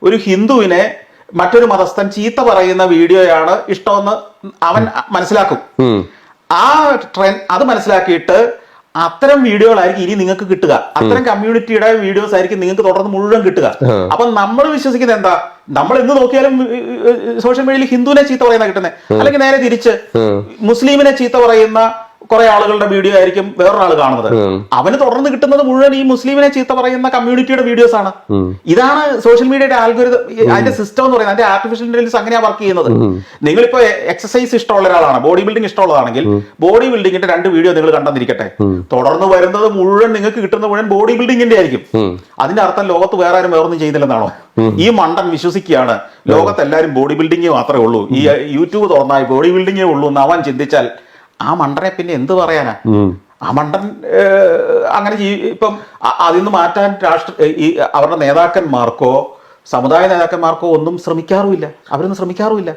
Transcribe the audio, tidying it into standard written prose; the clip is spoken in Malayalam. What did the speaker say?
ഒരു ഹിന്ദുവിനെ മറ്റൊരു മതസ്ഥൻ ചീത്ത പറയുന്ന വീഡിയോയാണ് ഇഷ്ടമെന്ന് അവൻ മനസ്സിലാക്കും. ആ ട്രെൻഡ് അത് മനസ്സിലാക്കിയിട്ട് അത്തരം വീഡിയോകളായിരിക്കും ഇനി നിങ്ങൾക്ക് കിട്ടുക. അത്തരം കമ്മ്യൂണിറ്റിയുടെ വീഡിയോസ് ആയിരിക്കും നിങ്ങൾക്ക് തുടർന്ന് മുഴുവൻ കിട്ടുക. അപ്പൊ നമ്മൾ വിശ്വസിക്കുന്നത് എന്താ? നമ്മൾ എന്ത് നോക്കിയാലും സോഷ്യൽ മീഡിയയിൽ ഹിന്ദുവിനെ ചീത്ത പറയുന്ന കിട്ടുന്നത്, അല്ലെങ്കിൽ നേരെ തിരിച്ച് മുസ്ലിമിനെ ചീത്ത പറയുന്ന കുറെ ആളുകളുടെ വീഡിയോ ആയിരിക്കും വേറൊരാൾ കാണുന്നത്. അവന് തുടർന്ന് കിട്ടുന്നത് മുഴുവൻ ഈ മുസ്ലിമിനെ ചീത്ത പറയുന്ന കമ്മ്യൂണിറ്റിയുടെ വീഡിയോസ് ആണ്. ഇതാണ് സോഷ്യൽ മീഡിയയുടെ ആൽഗോരിതം, അതിന്റെ സിസ്റ്റം എന്ന് പറയുന്നത്. അതിന്റെ ആർട്ടിഫിഷ്യൽ ഇന്റലിജൻസ് അങ്ങനെയാ വർക്ക് ചെയ്യുന്നത്. നിങ്ങളിപ്പോ എക്സസൈസ് ഇഷ്ടമുള്ള ഒരാളാണ്, ബോഡി ബിൽഡിംഗ് ഇഷ്ടമുള്ളതാണെങ്കിൽ ബോഡി ബിൽഡിങ്ങിന്റെ 2 വീഡിയോ നിങ്ങൾ കണ്ടെന്നിരിക്കട്ടെ, തുടർന്ന് വരുന്നത് മുഴുവൻ നിങ്ങൾക്ക് കിട്ടുന്ന മുഴുവൻ ബോഡി ബിൽഡിങ്ങിന്റെ ആയിരിക്കും. അതിന്റെ അർത്ഥം ലോകത്ത് വേറെ ആരും വേറൊന്നും ചെയ്യുന്നില്ലെന്നാണോ? ഈ മണ്ടൻ വിശ്വസിക്കുകയാണ് ലോകത്ത് എല്ലാവരും ബോഡി ബിൽഡിംഗേ മാത്രമേ ഉള്ളൂ, ഈ യൂട്യൂബ് തുറന്നാൽ ബോഡി ബിൽഡിംഗേ ഉള്ളൂ എന്ന് അവൻ ചിന്തിച്ചാൽ ആ മണ്ടനെ പിന്നെ എന്ത് പറയാനാ? ആ മണ്ടൻ അങ്ങനെ ഇപ്പം അതിൽ നിന്ന് മാറ്റാൻ അവരുടെ നേതാക്കന്മാർക്കോ സമുദായ നേതാക്കന്മാർക്കോ ഒന്നും ശ്രമിക്കാറുമില്ല, അവരൊന്നും ശ്രമിക്കാറുമില്ല.